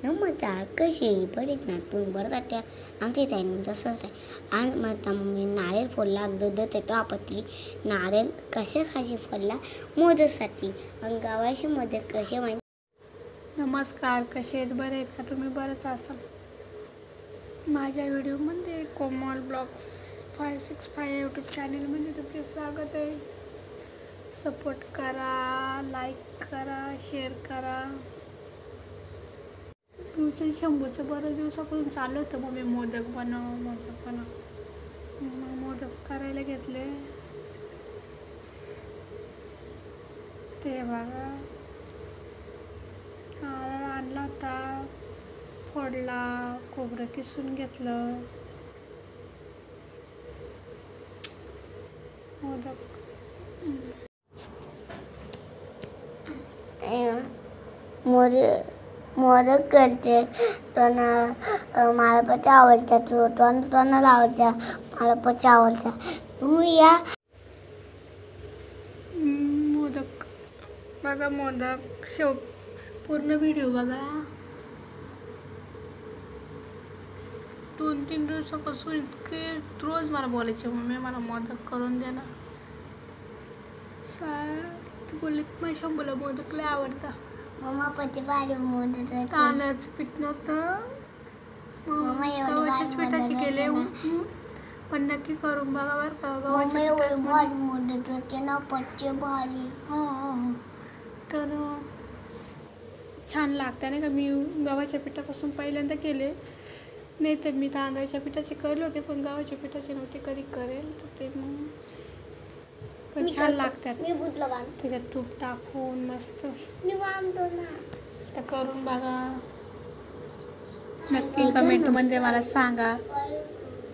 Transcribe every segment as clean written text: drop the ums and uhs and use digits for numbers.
नमस्कार, कशी आहे? बरे आहेत ना? तुम्ही बरं का? त्या आमच्या इथे आहे तसंच आहे. आणि मग आता मी नारळ फोडला, दूध येतो आपत्ती. नारळ कशासाठी फोडला? मोदकसाठी. आणि गावाचे मोदक कसे माहिती? नमस्कार, कसे आहेत? बरे आहेत का? तुम्ही बरंच असाल. माझ्या व्हिडिओमध्ये कोमल ब्लॉग्स 565 यूट्यूब चॅनलमध्ये तुमचे स्वागत आहे. सपोर्ट करा, लाईक करा, शेअर करा. तुमचं शंभूचं बऱ्याच दिवसापासून चालू होतं, मग मी मोदक बनव. मग मोदक करायला घेतले. ते बघा, नारळ आणला होता, फोडला, खोबरं किसून घेतलं. मोदक करते. पण मला पण आवडतात. तोंडाला आवडतात. मला पण आवडतात. तुम्ही या. मोदक बघा, मोदक पूर्ण व्हिडिओ बघा. 2-3 दिवसापासून इतके रोज मला बोलायचे, मम्मी मला मोदक करून दे ना. बोलत माझ्या शंभूला मोदक लय आवडता. मम्मा पती भारी मोदक तांदळाचं पीठ नव्हतं, गव्हाच्याच पिठाची केले. पण नक्की करून बघा बरं का. गव्हाच्या भारी मोदक होते ना, पच्चे भारी. हां, तर छान लागतं नाही का. मी गव्हाच्या पिठापासून पहिल्यांदा केले. नाही तर मी तांदळाच्या पिठाचे करले होते, पण गव्हाच्या पिठाचे नव्हते कधी करेल. तर ते मग पण छान लागतात. त्याच्यात तूप टाकून मस्त मी बांधतो ना. तर करून बघा. नक्की कमेंटमध्ये मला सांगा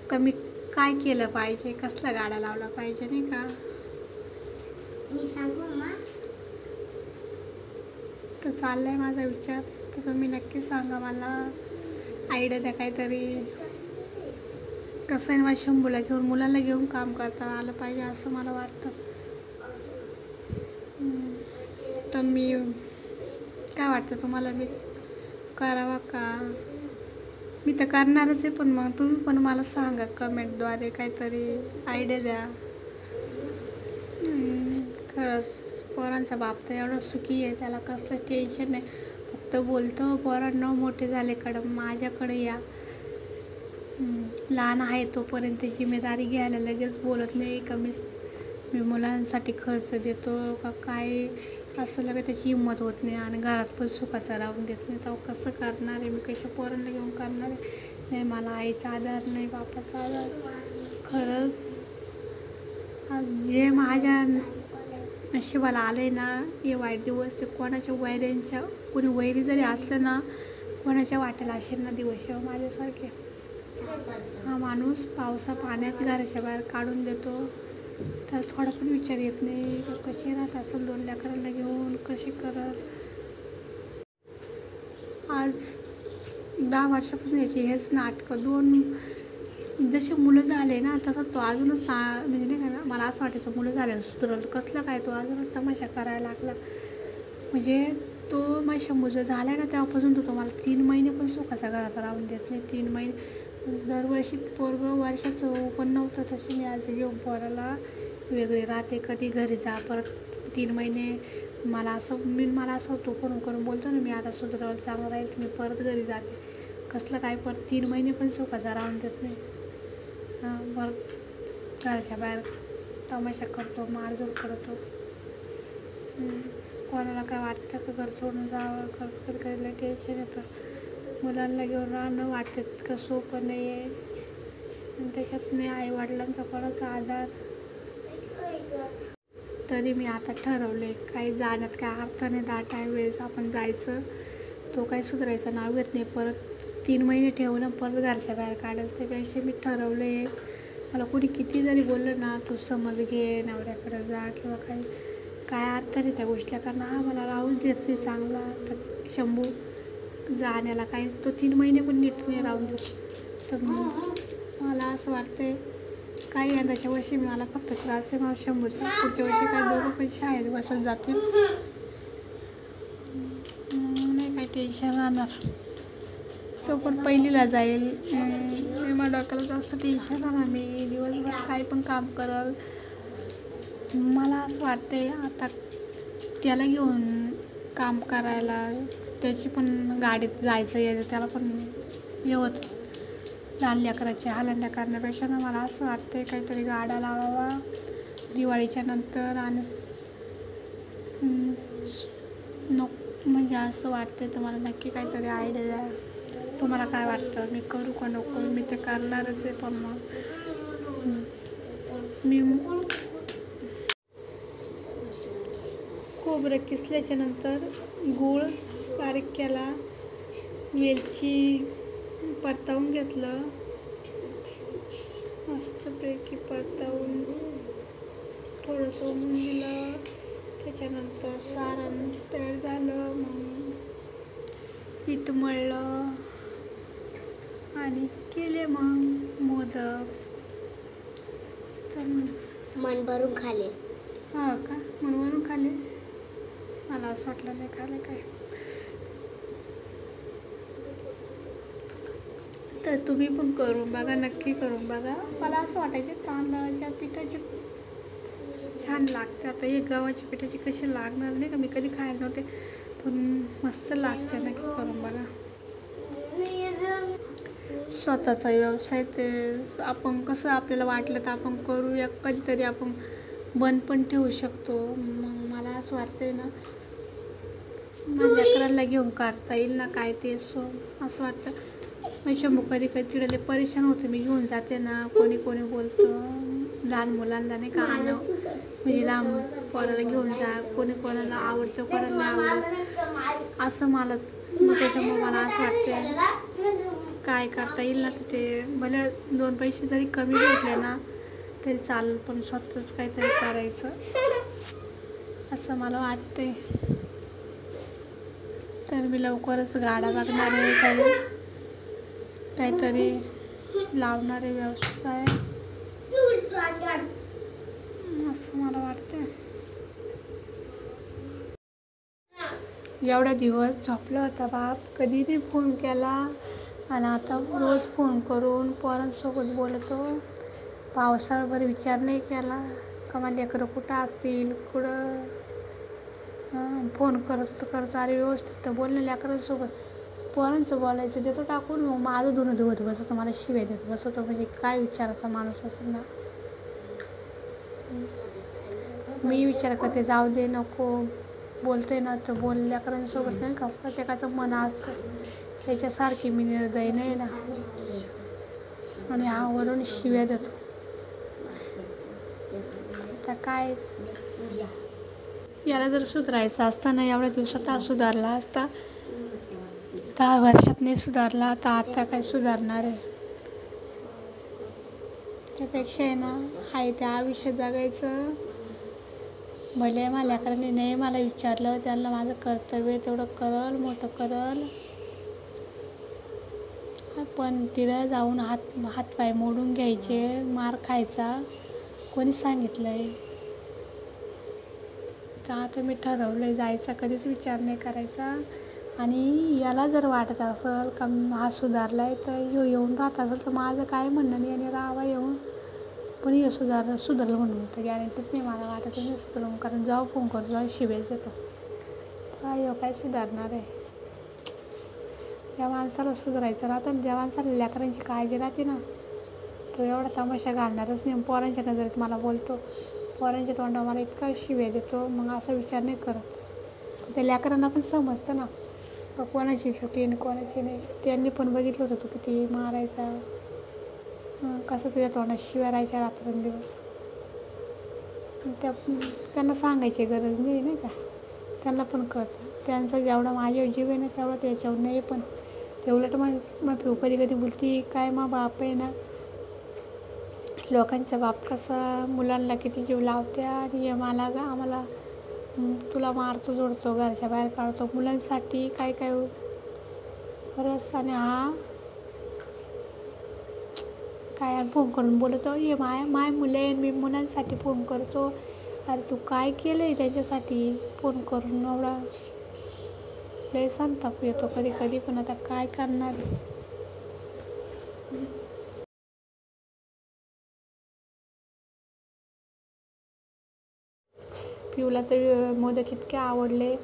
कमी काय केलं पाहिजे, कसला गाडा लावला पाहिजे नाही का. मी सांगू मा. तर चाललाय माझा विचार. तर तुम्ही नक्की सांगा मला, आयडिया द्या काहीतरी. कसं आहे, माझ्या शंभूला घेऊन, मुलांना घेऊन काम करता आलं पाहिजे असं मला वाटतं. तर मी काय वाटतं तुम्हाला, मी करावा का? मी तर करणारच आहे, पण मग तुम्ही पण मला सांगा कमेंटद्वारे, काहीतरी आयडिया द्या. खरंच पोरांचा बाप तर एवढं सुखी आहे, त्याला कसलं टेन्शन नाही. फक्त बोलतो, पोरांना मोठे झालेकडं माझ्याकडे या. लहान आहे तोपर्यंत जिम्मेदारी घ्यायला लगेच बोलत नाही का मी मुलांसाठी खर्च देतो का काय, असं लगेच त्याची हिंमत होत नाही. आणि घरात पण सुखाचा राहून देत नाही. तर कसं करणार आहे मी, कशा पोरांना घेऊन करणार आहे. नाही, मला आईचा आधार नाही, बापाचा आधार. खरंच जे माझ्या नशिबाला आले ना हे वाईट दिवस, ते कोणाच्या वैऱ्यांच्या, कोणी वैरी जरी असलं ना, कोणाच्या वाटेला असेल ना दिवस माझ्यासारखे. हा माणूस पावसा पाण्यात घराच्या बाहेर काढून देतो, तर थोडा पण विचार येत नाही कशी राहत असेल 2 लेकरांना घेऊन, कशी करत. आज 10 वर्षापासून याची हेच नाटकं. 2 जसे मुलं झाले ना, तसं तो अजूनच म्हणजे नाही का, मला असं वाटायचं मुलं झाले सुधरल, कसलं काय तो अजूनच तमाशा करायला लागला. म्हणजे तो माझ्या शंभूचं झाला ना तेव्हापासून तो मला 3 महिने पण सुखाचा घराचा राहून देत नाही. 3 महिने दरवर्षी पोरगं वर्षाचं पण नव्हतं, तशी मी आज घेऊन पोराला वेगळे राहते. कधी घरी जा, परत 3 महिने मला असं तो करून बोलतो ना, मी आता सुधरवलं, चांगलं राहील, मी परत घरी जाते. कसलं काय, परत 3 महिने पण सुखाचा राहून देत नाही. परत घराच्या बाहेर तमाशा करतो, मारझोड करतो. कोणाला काय वाटतं का घर सोडून जावं, खर्च करायला टेन्शन येतं. मुलांना घेऊन राहणं वाटतं इतकं सोपं नाही आहे. आणि त्याच्यात नाही आईवडिलांचा कोणाचा आधार. तरी मी आता ठरवले, काही जाण्यात काय अर्थ नाही. दाटा वेळेस आपण जायचं, तो काही सुधारायचं नाव घेत नाही. परत 3 महिने ठेवून परत घरच्या बाहेर काढायचं. त्यापेक्षा मी ठरवले, मला कोणी किती जरी बोललं ना, तू समज घे, नवऱ्याकडे जा किंवा काय अर्थ नाही त्या गोष्टीला. कारण हा मला राहूच देत नाही चांगला. तर शंभू जाण्याला काही, तो 3 महिने पण नीट नाही राहून देत. तर मला असं वाटतंय काही यंदाच्या वर्षी मला फक्त त्रास आहे माझ्या शंभूचा. पुढच्या वर्षी काय दोघं पण शाळेत बसत जातील, नाही काही टेन्शन राहणार. तो पण पहिलीला जाईल. माझ्या डोक्याला जास्त टेन्शन आलं. मी दिवसभर काही पण काम करल. मला असं वाटते आता त्याला घेऊन काम करायला, त्याची पण गाडीत जायचं यायचं त्याला पण हे होतं. लहान लेकराची हालंड्या करण्यापेक्षा ना मला असं वाटते काहीतरी गाडा लावावा दिवाळीच्या नंतर. आणि म्हणजे असं वाटते तुम्हाला नक्की काहीतरी आयडिया द्या. तुम्हाला काय वाटतं, मी करू का नको? मी ते करणारच आहे. पण मग मी खोबरं किसल्याच्या नंतर गूळ बारीक केला, वेलची परतावून घेतलं, मस्तपैकी परतावून थोडंसं ओमून दिलं. त्याच्यानंतर सारण तयार झालं. मग पीठ मळलं आणि केले मग मोदक. तर मन भरून खाले. हा का, म्हणून खाले. मला असं वाटलं नाही खाले काय. तर तुम्ही पण करून बघा, नक्की करून बघा. मला असं वाटायचे तांदळाच्या पिठाचे छान लागते. आता हे गव्हाच्या पिठाची कशी लागणार नाही का, मी कधी खायला नव्हते, पण मस्त लागते. नक्की करून बघा. स्वतःचा व्यवसाय ते आपण कसं आपल्याला वाटलं तर आपण करूया, कधीतरी आपण बंद पण ठेवू शकतो. मग मला असं वाटतंय ना माझ्या लेकरांना घेऊन करता येईल ना काय ते असं वाटतं. मग शंभू कधी तिकडे परेशान होते. मी घेऊन जाते ना, कोणी बोलतं लहान मुलांना नाही का आणं, म्हणजे लहान पोराला घेऊन जा, कोणाला आवडतं कोणाला नाही आवडत असं मला. मग त्याच्यामुळे मला असं वाटतं काय करता येईल ना तर ते भले 2 पैसे जरी कमी भेटले ना तरी चालेल, पण स्वतःच काहीतरी करायचं असं मला वाटते. तर मी लवकरच गाडा बघणार आहे, काहीतरी लावणारे व्यवसाय असं मला वाटतं. एवढा दिवस झोपला होता बाप, कधी नाही फोन केला. आणि आता रोज फोन करून पोरांसोबत बोलतो. पावसाळ्याभर विचार नाही केला का मला लेकरं कुठं असतील, कुठं फोन करतो. अरे व्यवस्थित तर बोलणं लेकरांसोबत. पोरांचं बोलायचं देतो टाकून, मग माझं धुणं धुवत बसवतो, मला शिव्या देत बसवतो. म्हणजे काय विचाराचा माणूस असेल ना. मी विचार करते जाऊ दे नको, बोलते ना तर बोल लेकरांसोबत नाही का. प्रत्येकाचं मन असतं, त्याच्यासारखी मी निर्दयी नाही ना. आणि वरून शिव्या देतो. आता काय याला जर सुधारायचं असतं ना एवढ्या दिवसात हा सुधारला असता. 10 वर्षात नाही सुधारला तर आता काय सुधारणार आहे. त्यापेक्षा आहे ना हाय ते आयुष्य जगायचं. भले मला लेकरांनी नाही मला विचारलं, त्यांना माझं कर्तव्य तेवढं करल, मोठं करल. पण तिथं जाऊन हातपाय मोडून घ्यायचे, मार खायचा कोणी सांगितलं आहे. तर आता मी ठरवलं आहे जायचा, कधीच विचार नाही करायचा. आणि याला जर वाटत असेल का हा सुधारला आहे तर येऊन राहत असेल तर माझं काय म्हणणं नाही. आणि राहावा येऊन, पण हे सुधारलं म्हणून तर गॅरंटीच नाही मला वाटत नाही सुधारून. कारण जेव्हा फोन करतो जेव्हा शिवेच देतो तर काय सुधारणार आहे. त्या माणसाला सुधारायचं राहतं, ज्या माणसाला लेकरांची काळजी राहते ना तो एवढा तमाशा घालणारच नाही. पोरांच्या नजरेत मला बोलतो, पोरांच्या तोंडावर मला इतका शिव्या देतो. मग असा विचार नाही करत. त्या लेकरांना पण समजतं ना का कोणाची चुकी आणि कोणाची नाही. त्यांनी पण बघितलं होतं तू किती मारायचा, कसं तुझ्या तोंडात शिव्या राहायच्या रात्रंदिवस. त्यांना सांगायची गरज नाही का. त्यांना पण कळतं. त्यांचा जेवढा माझ्यावर जीव आहे ना तेवढा त्याच्यावर नाही. पण ते उलट मग कधी बोलती काय मग बाप आहे ना, लोकांचा बाप कसा मुलांना किती जीव लावत्या. आणि आम्हाला तुला मारतो जोडतो, घरच्या बाहेर काढतो मुलांसाठी काय रस. आणि काय फोन करून बोलतो ये माय मुले, मी मुलांसाठी फोन करतो. अरे तू काय केलं आहे त्याच्यासाठी फोन करून एवढा. लय संताप येतो कधी कधी, पण आता काय करणार. पिऊला तर मोदक इतके आवडले.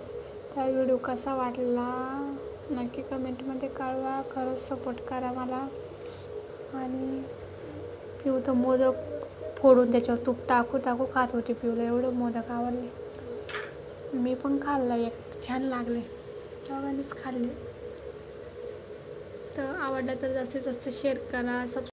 त्या व्हिडिओ कसा वाटला नक्की कमेंटमध्ये कळवा. खरंच सपोर्ट करा मला. आणि पिऊ तर मोदक फोडून त्याच्यावर तूप टाकू खात होती. पिऊला एवढं मोदक आवडले. मी पण खाल्ला एक, छान लागले. दोघांनीच खाल्ले. तर आवडला तर जास्तीत जास्त शेअर करा,